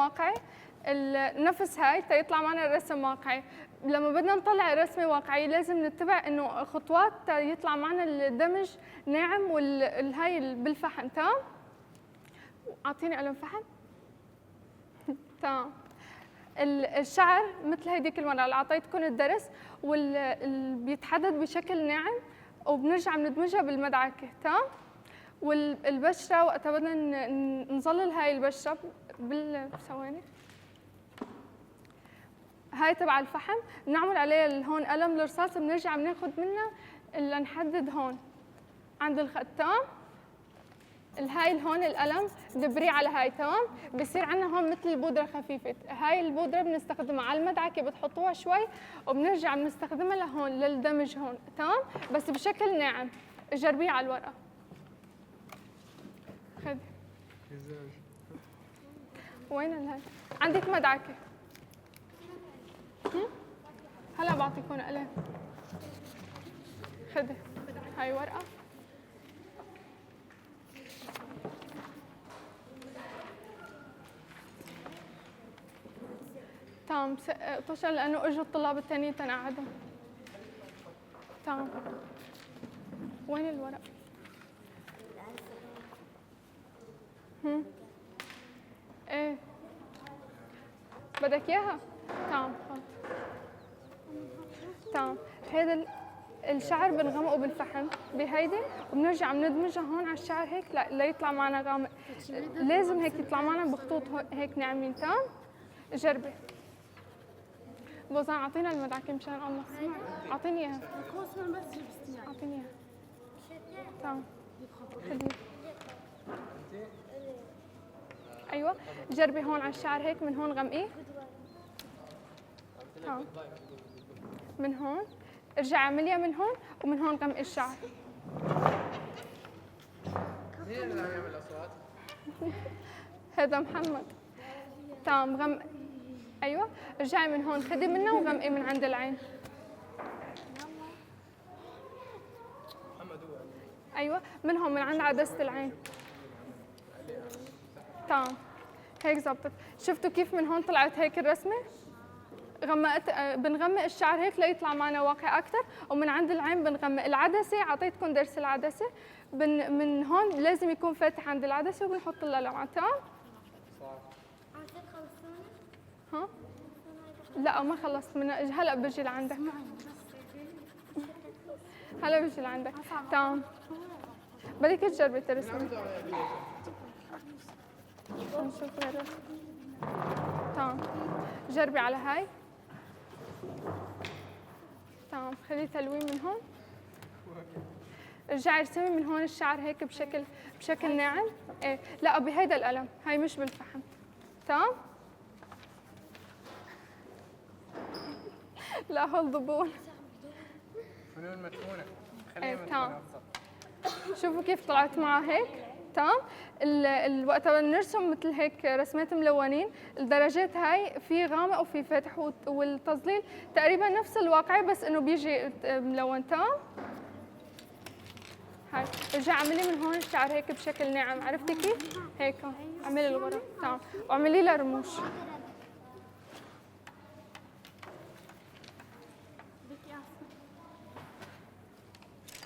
واقعي نفس هاي تيطلع معنا الرسم واقعي. لما بدنا نطلع الرسمة واقعية لازم نتبع انه خطوات يطلع معنا الدمج ناعم والهاي بالفحم. تمام؟ اعطيني قلم فحم. تمام. الشعر مثل هيديك المرة اللي اعطيتكم الدرس بيتحدد بشكل ناعم وبنرجع بندمجها بالمدعكة. تمام؟ والبشرة وقتها بدنا نظلل هاي البشرة ثواني هاي تبع الفحم بنعمل عليها هون قلم الرصاص بنرجع بناخذ منها اللي نحدد هون عند الخط. تمام؟ هاي هون القلم بنبريه على هاي. تمام؟ بصير عندنا هون مثل البودره خفيفه. هاي البودره بنستخدمها على المدعكه بتحطوها شوي وبنرجع بنستخدمها لهون للدمج هون. تمام؟ بس بشكل ناعم. جربيه على الورقه. خذي. وين الهاي؟ عندك مدعكه. هلا بعطيكم قلم. خذي هاي ورقه. تمام. طشر لانه اجوا الطلاب الثانيين تنقعدوا. تمام. وين الورق؟ ايه بدك اياها؟ تمام. تمام. هذا الشعر بنغمقه بالفحم بهيدي وبنرجع بندمجها هون على الشعر هيك ليطلع معنا غامق. لازم هيك يطلع معنا بخطوط هيك ناعمين. تمام؟ جربي. بوزان اعطينا المدعكه مشان الله. اعطيني اياها. اعطيني اياها. تمام. خدي. ايوه جربي هون على الشعر هيك من هون غمقيه. تمام. من هون ارجعي اعمليها من هون ومن هون غمقي الشعر. مين اللي عم يعمل اصوات؟ هذا محمد. تمام. غمق. ايوه ارجعي من هون خدي منها وغمقي من عند العين. محمد هو. ايوه من هون من عند عدسه العين. تمام. هيك زبطت. شفتوا كيف من هون طلعت هيك الرسمه؟ غمقت. بنغمق الشعر هيك ليطلع معنا واقعي اكثر ومن عند العين بنغمق العدسه. اعطيتكم درس العدسه. من هون لازم يكون فاتح عند العدسه وبنحط اللمعه. تمام؟ ها؟ لا ما خلصت من هلا بجي لعندك. هلا بجي لعندك. تمام. بدك تجربي ترسمي. نشوف الرسم. تمام. جربي على هاي. تمام. خلي تلوين من هون. ارجعي ارسمي من هون الشعر هيك بشكل ناعم. ايه لا بهيدا القلم هاي مش بالفحم. تمام؟ لا هول ضبون. فنون مدفونه. ايه تمام. شوفوا كيف طلعت معها هيك. تمام. وقت بنرسم مثل هيك رسمات ملونين الدرجات هاي في غامق وفي فاتح والتظليل تقريبا نفس الواقعي بس انه بيجي ملون. تمام. هاي ارجعي اعملي من هون الشعر هيك بشكل ناعم. عرفتي كيف؟ هيك اعملي الغرف. تمام. واعملي لها رموش.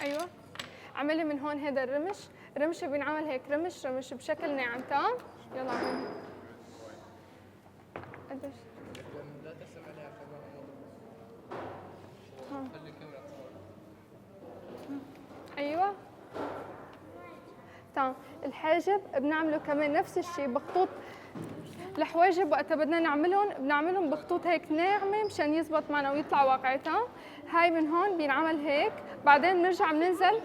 ايوه اعملي من هون هذا الرمش بينعمل هيك رمش بشكل ناعم. تمام. يلا اعملي. قديش؟ لا ترسم عليها خلي الكاميرا تصور. ايوه تمام. الحاجب بنعمله كمان نفس الشيء بخطوط. الحواجب وقتها بدنا بنعملهم بخطوط هيك ناعمه مشان يزبط معنا ويطلع واقعي. تمام. هاي من هون بينعمل هيك بعدين بنرجع بننزل.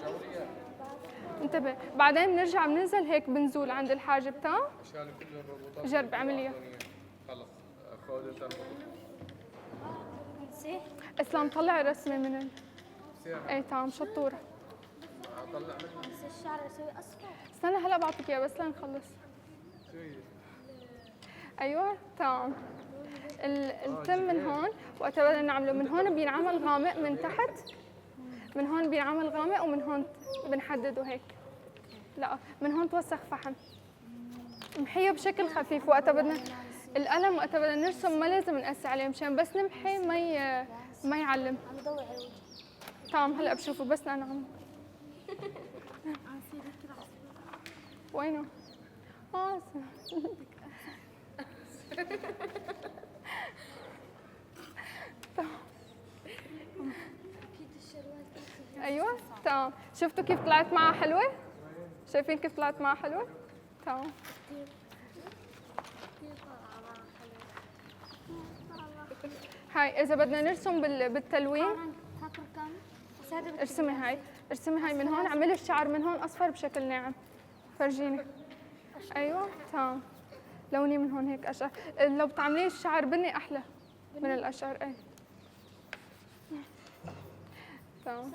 انتبه. بعدين بنرجع بننزل هيك بنزول عند الحاجب. تمام. جربي اعمليها. خلص خذ انت. اسلام طلع الرسمه من ايه تمام شطوره. اطلع بس الشعر اسوي اصفر. استنى هلا بعطيك اياه بس لنخلص. ايوه تمام. التم من هون وقتها بدنا نعمله من هون بينعمل غامق من تحت. من هون بينعمل غامق ومن هون بنحدده هيك. لا من هون توسخ فحم. محيه بشكل خفيف وقتها بدنا القلم وقت بدنا نرسم ما لازم نقسي عليه مشان بس نمحي ما يعلم. عم بدور على وجهي. تمام هلا بشوفه بس انا عم وينه؟ ايوه تمام. شفتوا كيف طلعت معها حلوه؟ شايفين كيف طلعت معها حلوه؟ تمام. هاي اذا بدنا نرسم بالتلوين ارسمي هاي من هون، اعملي الشعر من هون اصفر بشكل ناعم. فرجيني. ايوه تمام. لوني من هون هيك اشقر، لو بتعملي الشعر بني احلى من الاشقر. اي تمام.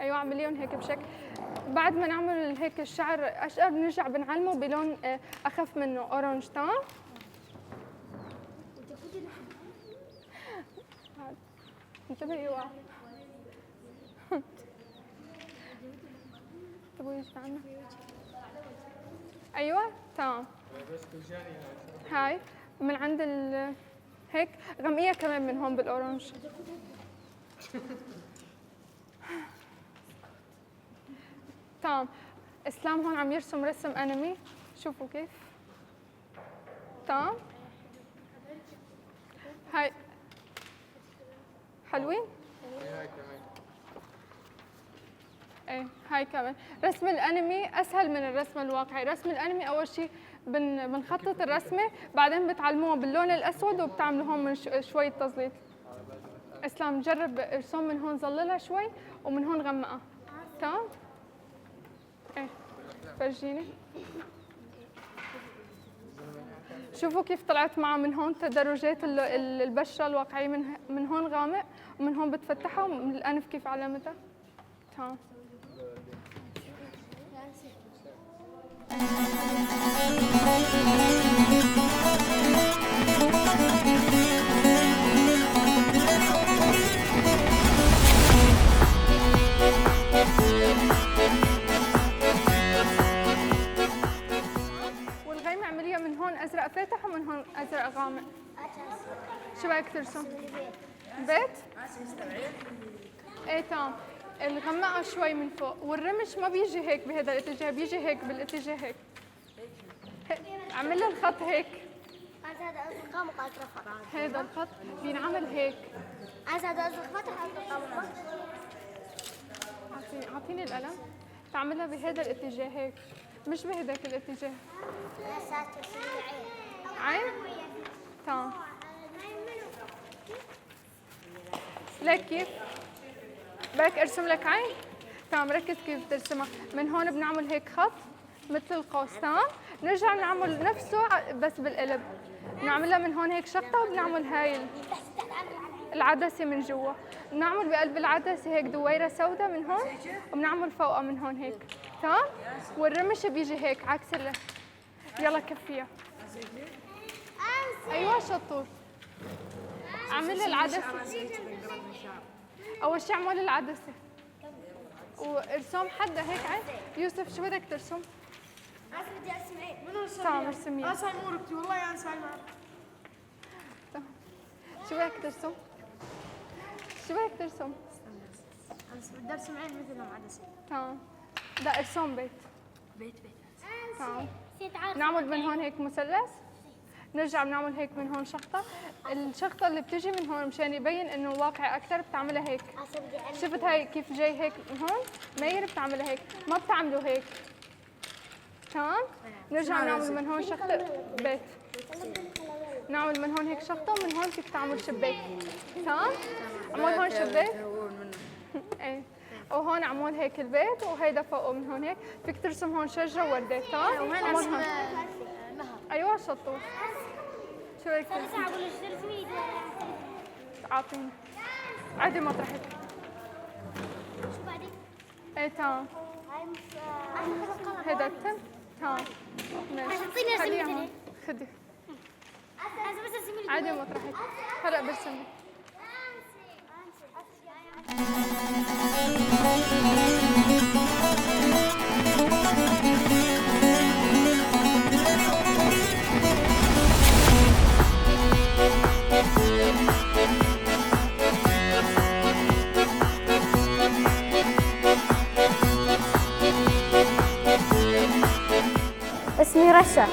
ايوه اعمليهم هيك بشكل. بعد ما نعمل هيك الشعر اشقر بنرجع بنعلمه بلون اخف منه اورنج. تمام. انتبهي يوقع. تبغي يجي عنا؟ ايوه تمام. هاي من عند هيك غمقيها كمان من هون بالاورنج. تمام. اسلام هون عم يرسم رسم انمي، شوفوا كيف. تمام. هاي حلوين؟ هاي كمان. ايه هاي كمان. رسم الانمي اسهل من الرسم الواقعي. رسم الانمي اول شيء بنخطط الرسمه، بعدين بتعلموها باللون الاسود وبتعملوا هون من شويه تظليل. اسلام جرب ارسم من هون ظللها شوي ومن هون غمقها. تمام؟ ايه فرجيني. شوفوا كيف طلعت معها من هون تدرجات البشره الواقعيه، من هون غامق ومن هون بتفتحها، ومن الانف كيف علمتها. تمام. والغيمة اعمليها من هون ازرق فاتح ومن هون ازرق غامق. شو بدك ترسم؟ بيت؟ ايه تمام. الغمقة شوي من فوق، والرمش ما بيجي هيك بهذا الاتجاه، بيجي هيك بالاتجاه هيك. اعمل له الخط هيك. هذا أصدقاء مقاطع رفع. هذا الخط بينعمل هيك. هذا أصدقاء مقاطع. اعطيني القلم. تعملها بهذا الاتجاه هيك، مش بهذاك الاتجاه. يا ساتر شو عين؟ تمام. ليك كيف؟ بدك ارسم لك عين؟ تمام. ركز كيف ترسمها. من هون بنعمل هيك خط مثل القوس. تمام. نرجع نعمل نفسه بس بالقلب. بنعملها من هون هيك شقطه، وبنعمل هاي العدسه من جوا. بنعمل بقلب العدسه هيك دويره سوداء من هون، وبنعمل فوقها من هون هيك. تمام. والرمش بيجي هيك عكس يلا كفيها. ايوه شطور. اعملي العدسه. اول شيء اعمل العدسه وارسم حدا هيك عين. يوسف شو بدك ترسم؟ أنا بدي أرسم هيك. تمام ارسمي. انا سايم ورقتي والله انا سايم. شو بدك ترسم؟ شو بدك ترسم؟ انا بدي ارسم عين مثل عدسه. تمام. لا ارسم بيت. بيت. تمام. نعمل من هون هيك مثلث، نرجع بنعمل هيك من هون شقطة. الشقطة اللي بتجي من هون مشان يبين انه واقعي اكثر بتعملها هيك. شفت هاي كيف جاي هيك من هون؟ ماير بتعملها هيك، ما بتعملوا هيك. تمام؟ نرجع نعمل من هون شقطة بيت. نعمل من هون هيك شقطة، ومن هون فيك تعمل شباك. تمام؟ عمول هون شباك. ايه. وهون عمول هيك البيت، وهيدا فوقه من هون هيك. فيك ترسم هون شجرة ووردات. تمام؟ وهنا عمول ارسم هون. نهر. ايوه شطور. شو بدك ترسم؟ ساعة ولا ترسمي؟ اعطيني. عادي مطرحك. شو بعدين؟ ايه تمام. هاي مش القلم. هيدا التم. تمام. ماشي. أعطيني رسمة خليها مثل هون. هيك. خدي. هذا بس ارسمي لي. عادي مطرحك. هلا برسم لك. اسمي رشا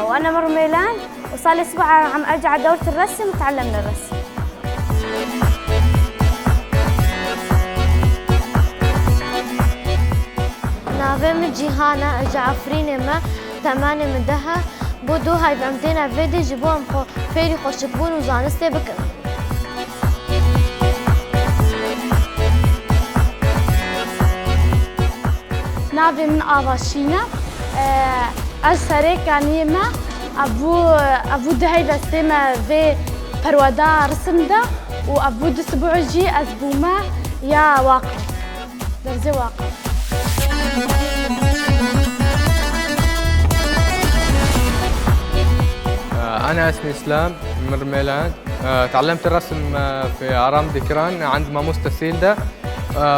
وأنا مرميلان وصار لي أسبوع عم أرجع دورة الرسم وتعلمنا الرسم. نافي من جيهانا ارجع عفريني ما ثمانية من دها بودو هاي بعمتين فيدي جيبوهم فيري خوشكبون وزانستي بكر. نافي من آباشينا أجسري كانيما أبو دهي لستيما في بروادا رسم ده وأبو دسبوع جي أزبوما يا واقع درزي واقع. أنا اسمي إسلام من مرميلان. تعلمت الرسم في أرام دكران عند ماموس تسيلدا.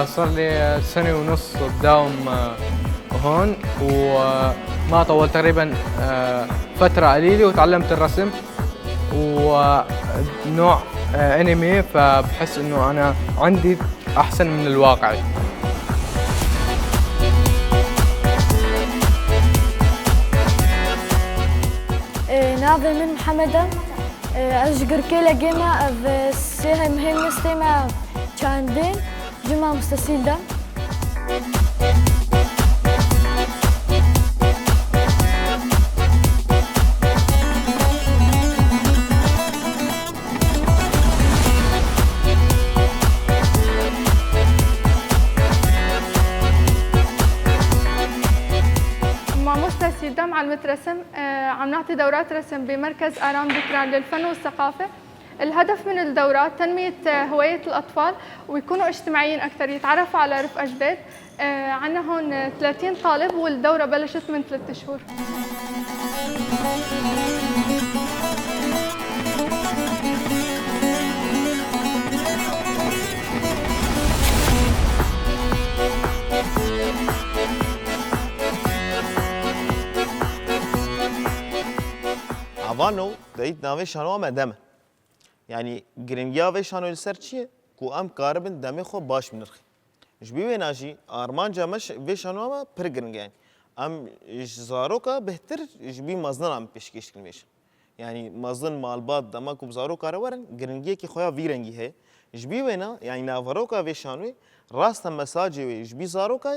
صار لي سنة ونص بداوم هون وما طول تقريبا فترة قليلة وتعلمت الرسم ونوع انمي، فبحس انه انا عندي احسن من الواقعي. نافي من محمدا أشجر كيلا جيما في سهم هم استمع كاندين جمع مستسيل ده. معلمة رسم، عم نعطي دورات رسم بمركز آرام دكران للفن والثقافة. الهدف من الدورات تنمية هواية الأطفال ويكونوا اجتماعيين أكثر، يتعرفوا على رفقة جداد. عندنا هون 30 طالب والدورة بلشت من 3 شهور. عوانو دایت ناوی شانو هم دمه، یعنی گرینگیا و شانو لسر چیه؟ کو ام کاربن دمه خو باش منرخی. اش بیوی ناجی آرمان جامش و شانو هم پر گرینگیان. ام زاروکا بهتر اش بی مزنان ام پیشکش کنیش. یعنی مزن مالبات دما کو زارو کارورن گرینگی کی خویا ویرنگی ہے. اش بیوی نا یعنی ناوروکا و شانوی راست مساجی و اش بی زاروکا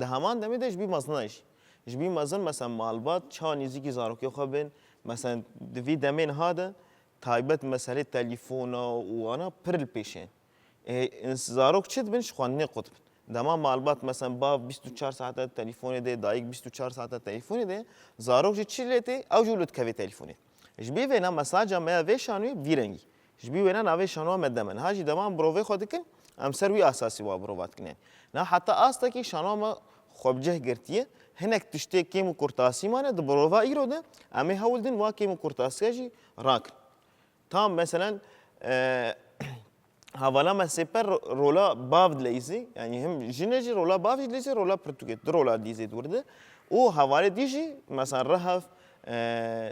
ده همان دمی ده اش بی مزنایش. اش بی مزن مثلا مالبات چانیزی کی زاروکی خوابن. مثلا دوی دمین هذا تایبت مسئله تلفن و آنا پر الپیشین. انتظاروک چت بنش خوانه قطب. دما معلومات مثلا با 24 ساعت تلفن ده دایک 24 ساعت تلفن ده زاروک چی لیته اوجولت کوی تلفنه. جبی وینا مساج ما ویشانوی ویرنگی. جبی وینا ناوی شانو مدمن. هاجی دما بروفه خودی کن ام سروی اساسی و بروفات کنن. نه حتی آستا کی شانو ما خوب جه گرتیه. هناك تشتي كيمو كورتاسي مانا دبروفا ايرو امي هولدن وا كيمو كورتاسي راك تام مثلا هاوالا ما سيبر رولا بافد ليزي يعني هم جينيجي رولا بافد ليزي رولا برتغال رولا ديزي دورده و هاوالا ديجي مثلا رهف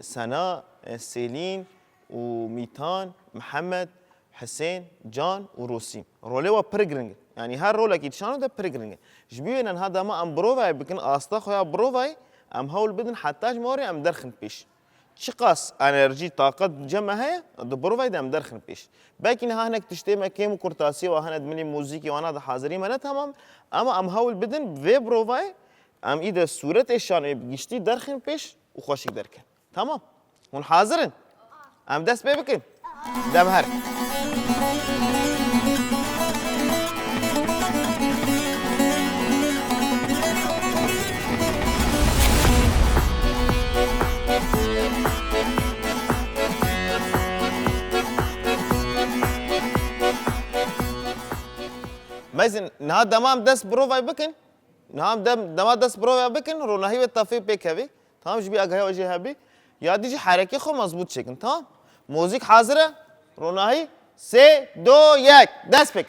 سنا سيلين وميتان محمد حسين جان وروسيم رولي وا بريغرينج يعني هر رولا كي تشانو ده بريغرينج جبينا ان هذا ما ام بروفاي بكن استا خويا بروفاي ام هول بدن حتاج موري ام درخن بيش شقاس انرجي طاقه جمع هي د بروفاي ده ام درخن بيش باكن ها هناك تشتي ما كيمو كورتاسي وهنا دمني موسيقي وانا ده حاضرين ما تمام اما ام هول بدن في بروفاي ام اذا صوره الشان بيشتي درخن بيش وخوشي دركن تمام هون حاضرين ام دس بكن دم هر مازن نها دمام دست بروفاي بكن نها دمام دست بروفاي بكن رونا هي التفي بيك هبي تمام جبي اجي وجه هبي يا ديجي حركه خو مظبوط شكل تمام موزيك حاضره رونا هي 3 2 1 دست بك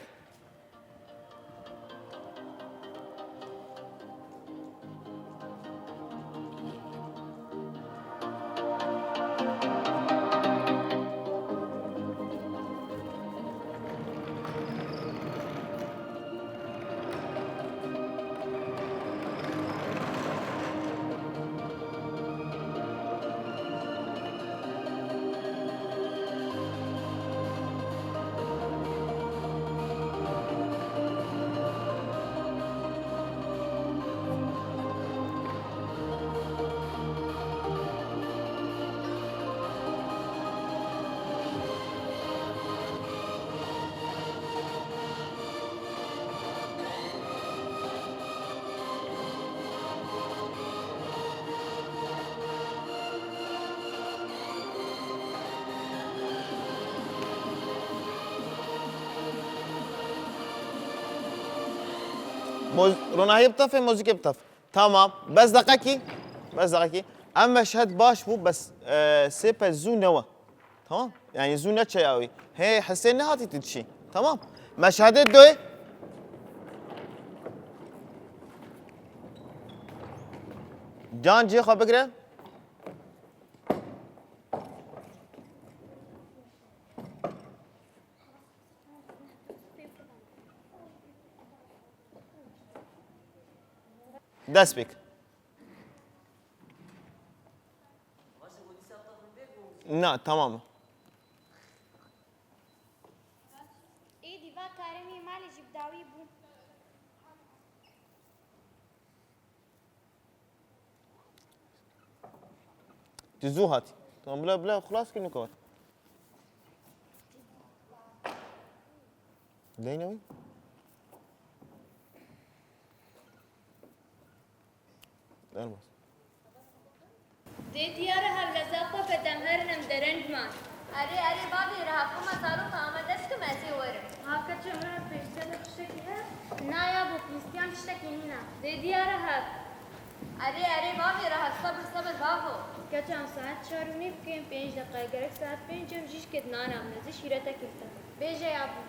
روناهي بطفي موزيكي بطفي تمام بس دقيقة اما مشهد باش بو بس سيبا زو نوا تمام يعني زو نتشي قوي هي حسين هاتي تدشي تمام مشهد الدوي جان جي خو بقرا دست بك لا تمام ايدي با كارمي مالي جبداوي بو تزو هاتي تمام بلا خلاص كنو كور دينوي الماس دي ديارة هاللزاقة بدمهرنا مدرنج مان أري بابي رها كما صاروا فاما دستو ماسي ورم هاكا جمرة بيشتغل تشتكي ها؟ نا يا بو كريستيان تشتكي هنا دي ديارة هاد أري بابي رها صبر بابو كتان ساعت شاروني بكين 5 دقايق قرك ساعت 5 جيش كد نانا منزي شيرتا كلتا بيجي يا بو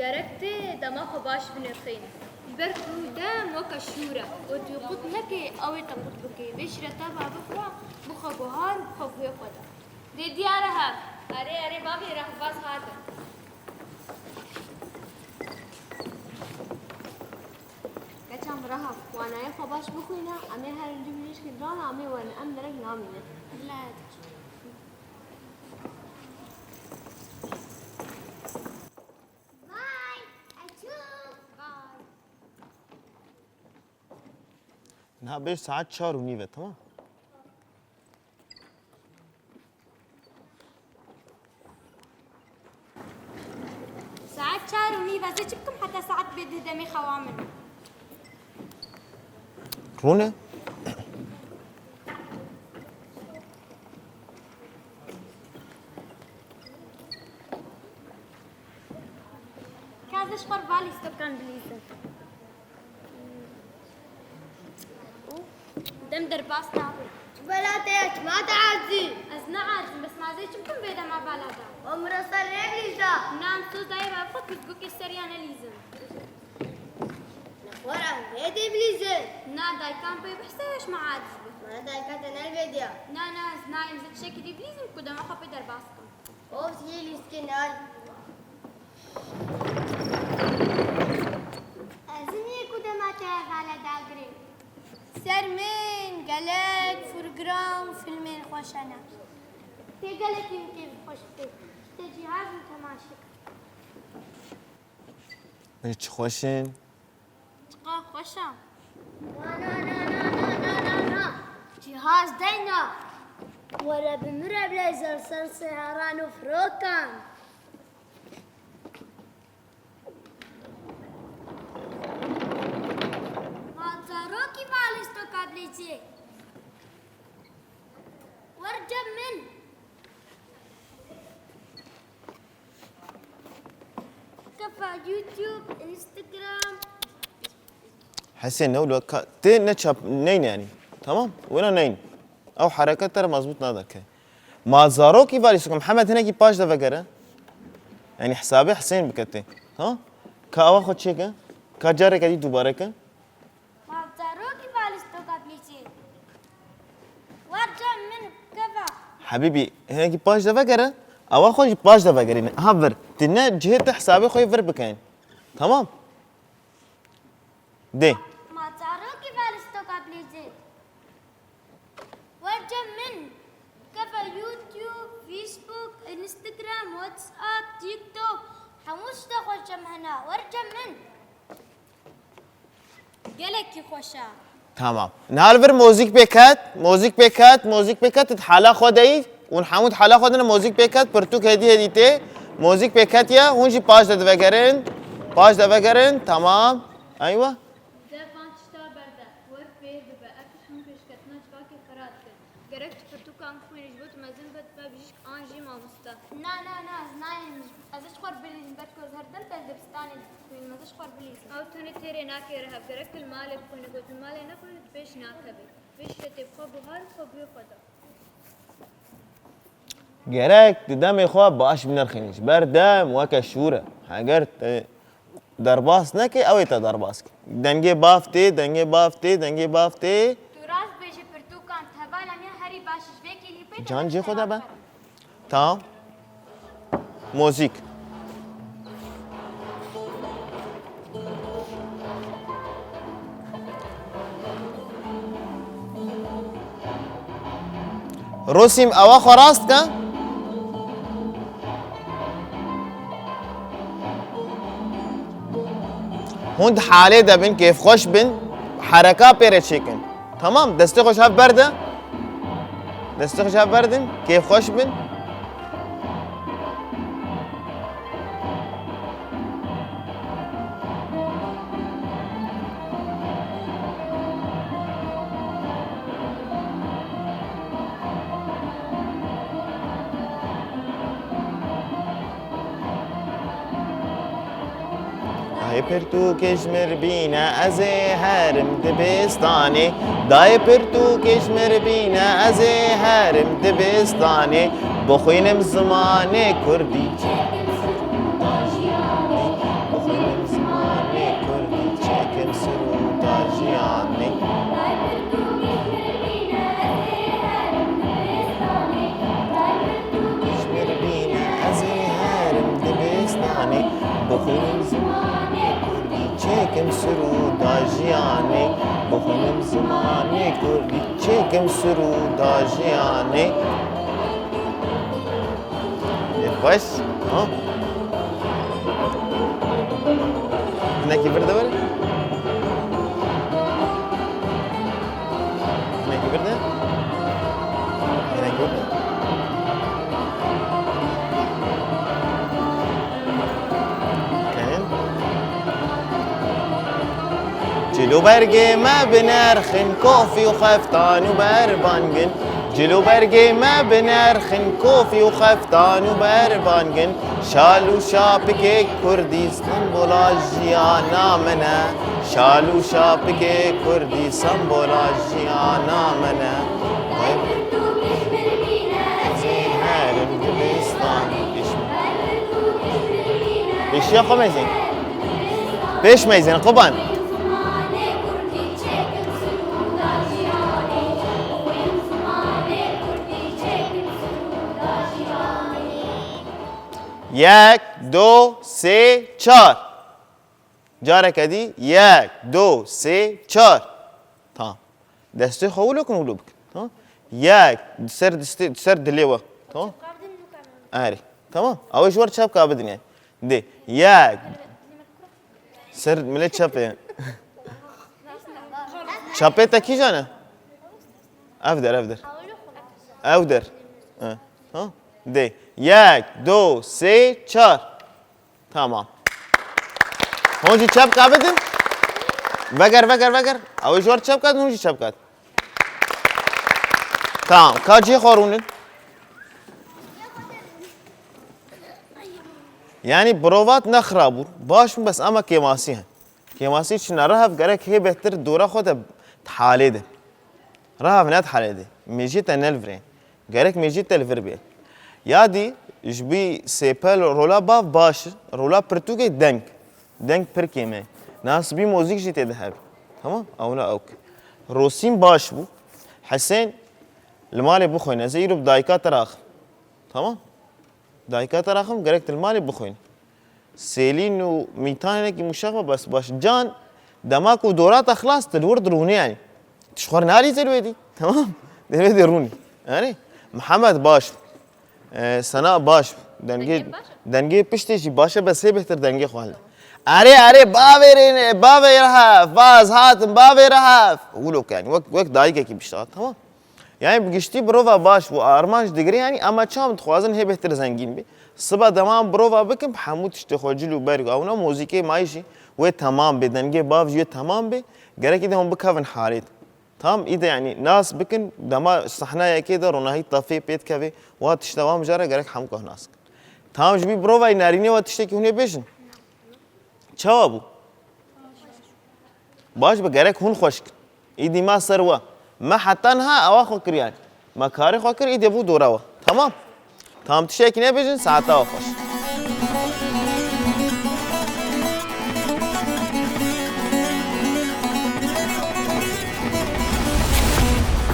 قركتي دماغه باش بنرخين البركو دام وكا الشورى وتوقت لك أو تقط بكي بشرة بابا فرا بخا بهار بخا فوي خدا دي ديارة هاد أري بابي راه باز هذا كتام رها وانا يا خباش بخوينا أمي هرنجي بليش كدرانا أمي وانا أم درك نامينة لا انها بيش ساعات شهر ونيفة تمام ساعات شهر ونيفا زيتكم حتى ساعات بيد دمي خوامن رونا كازش بالي استكان بليزن دم درباس نابل بلاتك ما تعزي أزنا عارف بس ما زيتكم بيدا ما بالادا عمر صار ليزا نام سو دايرة فوق تقولك السريانة ليزن ورا هيدي بليزة نا داي كان بي بحساش ما عارف ما دايكات انا الفيديو نا زنا يمزت شكلي بليزن كده ما خبي درباسكم اوف سيلي سكنال أزني كده ما تعرف على داغري سرمين قالك فورجرام فيلمين خوشنا تي قالك يمكن خوشتك تجهاز وتماشك بيش خوشين خوشا نا جهاز دينا ولا بمرة بليزر صار سهران وفروكان ما تروكي بالستو كابليتي ورجب من كفى يوتيوب انستغرام حسين نقول تي نتشاب نين يعني تمام وين نين او حركات ترى مزبوط نادك ما زاروكي فاليسكم محمد هنا كي باش ده فكره يعني حسابي حسين بكتي ها كاوا خد شيء كجارة كدي دوباره ك ما تروكي بالستو كابليتي ورجب من كفى حبيبي هنا كي باش ده فكره او خد باش ده فكرين هافر تنا جهه حسابي خوي فر بكين تمام دي ما تروكي بالستو كابليتي ورجب من كفى يوتيوب فيسبوك انستغرام واتساب تيك توك حموش تخوش هنا ورجب من قالك يخوشا تمام نهالفر موزيك بيكات تحالا خودي ونحمود حالا خودنا موزيك بيكات برتوك هدي تي موزيك بيكات يا هونجي باش دفكرين تمام ايوه ده فانتشتا بردا ورفي ببقى أكل حمكش كتناش باكي خراتك گرک فرتو کام خوینش بود مزن بد ما بیشک آنجی مامستا نه نه نه از نه ازش خور بلیز بد کوز هر دل تل دبستانی خوین ازش خور بلیز او تونی تیره ناکی رها گرک المال بخونه گفت المال نکنه پیش ناکبی پیش رتب خواب بهار خواب بیو خدا گرک دم خواب باش بنرخینیش بردم وک شوره اگر درباس نکه اوی تا درباس که دنگه بافته دنگه بافته دنگه بافته تو راست بیشه فرتو کام تبالا میا هری باشش وکی لی پیدا جان جی خدا با تا موزیک رسیم اوا خواست که هند حاله دبن کیف خوش بن حرکا پیره چیکن تمام دسته خوش هف برده دسته خوش هف بردن کیف خوش بن دای پرتو کشمر بینه از هرم دبستانی دای پرتو کشمر بینه از هرم دبستانی بخوینم زمان کردی بخوینم زمان کردی چکم سرو تاجیانی کشمر بینه از هرم دبستانی بخوینم زمان چکم سرود آجیانی بخونم زمانی کردی چکم سرود آجیانی خوش ها نکی برده بره نکی برده نکی برده جلو برگه ما بنرخن کافی و خفتان و بربانگن جلو برگه ما بنرخن کافی و خفتان و بربانگن شال و شاپک کردیستان بولا جیانا منه شال و شاپک کردیستان بولا جیانا منه هرم دبستان پیش یا خو میزین پیش میزین قبان یک دو سه چهار جاره کدی یک دو سه چهار تمام دسته خولو کن ولو بکن تمام یک سر دلیوه تمام آره تمام اول ور چپ کا بدنی دی یک سر ملت چپه چپه تا کی جانه افدر ها دی یک دو سه چهار تمام هونجی چپ کا بدن وگر اول جوار چپ کد هونجی چپ کد تمام کاجی خورونن یعنی بروات نخرابور باش بس اما کیماسی هن کیماسی چون رهف گرک هی بهتر دورا خود حاله ده رهف نت حاله ده میجی تنلفرین گرک میجی تلفر بیه یادی جبی سپل رولا باف باش رولا پرتوگی دنگ پر کیمه ناس بی موزیک جی تده هب تمام اولا اوك روسیم باش بو حسین المال بخوين زيرو بدايكات راخ تمام دايكات راخم قريت المال بخوين سيلين وميتان كي مشغبه بس باش جان دماك ودورات خلاص تلورد روني يعني تشخر ناري زلويدي تمام دلويدي روني يعني محمد باش سناء باش دنگي پشتي باشا بس هي بهتر دنگي خوال اري باوي رهاف باز هاتم باوي رهاف ولوك يعني وقت دايكه كي بيشتغل تمام يعني بگشتی بروفا باش و آرمانش دگری یعنی اما چام تخوازن هی بهتر زنگین بی صبح تمام بروفا بکن حمود تشتخوجلو برگ اونا موزیکی مایشی و تمام به دنگه باف جو تمام به گره که هم بکوون حالیت تام إذا يعني ناس بكن دما صحنايا كده روناهي طافي بيت كافي واتشتوام جارة جرك حمكه ناس تام جبي بروفا ناريني واتشتكي هوني بيجن شوابو باش بجرك هون خشك إيدي ما سروا ما حتنها أواخو كريان ما كاري خاكر إيدي بو دوروا تمام تشتكي نبيجن ساعتها وخش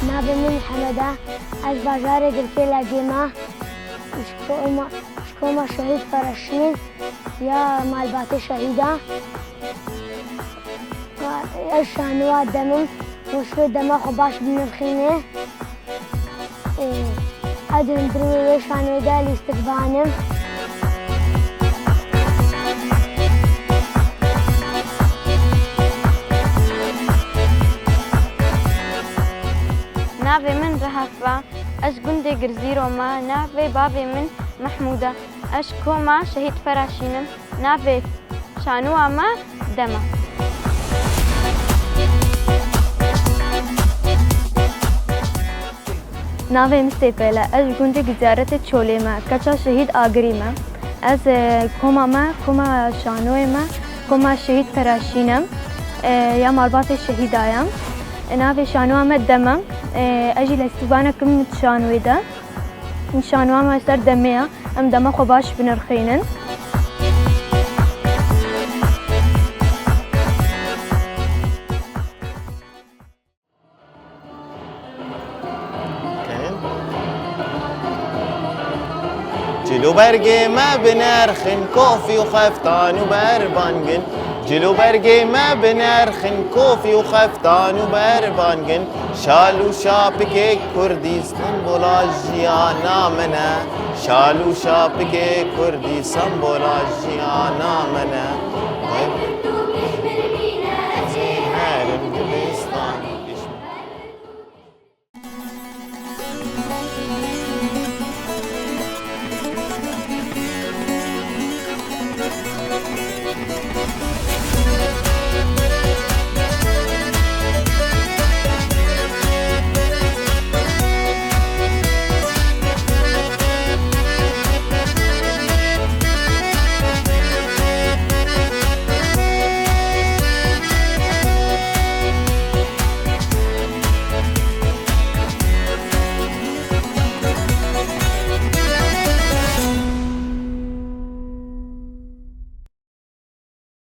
نابي من حمدة از بازار گرکیلا گیما شكوما شهيد فرشين يا مالباتي شهيدة الشانوات دمم وشوي دما خباش بنرخينه أدري دروي شانوي دالي استقبانم نافي من رهفة أش قندي قرزيرو ما نافي بابي من محمودة أش كوما شهيد فراشينم نافي شانوا ما دما نافي مستيفيلا أش قندي قزيارة تشولي ما كتا شهيد آقري ما أز كوما شانوي ما كوما شهيد فراشينم يا مالباتي الشهيدايا نافي شانوا ما دما اجي لاستبانه كم تشانوي ده نشانوا ما سر دميا ام دما خباش بنرخينن جلو برقي ما بنرخن كوفي وخفتان وبربانجن جلو برقي ما بنرخن كوفي وخفتان وبربانجن شالو شابكي كردي سمبولاجيانا منا شالو شابكي كردي سمبولاجيانا منا